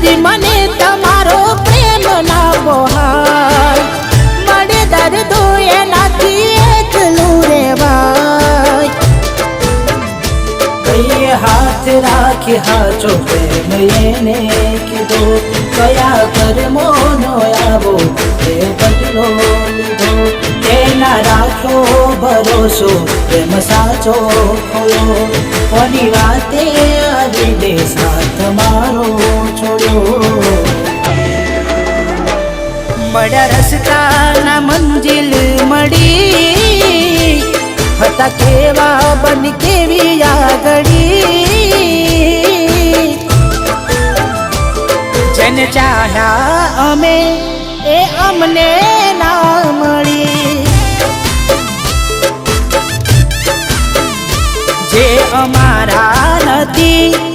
કરી મને તમારો પ્રેમ ના બોહાય મળે દર્દ એનાથી એકલું રેવાય કઈએ હાથ રાખી હાચો પ્રેમ એને કીધો કયા કર્મોનો આવો એ બદલો લીધો એના રાખ્યો ભરોસો પ્રેમ સાચો ખોયો કોની વાતે આવી દે સાથ મારો છોડ્યો મળ્યા રસ્તાના મંજિલ મળી હતા કેવા બન કેવી આગળી જેને ચાહ્યા અમે એ અમને ના મળી જે અમારા નથી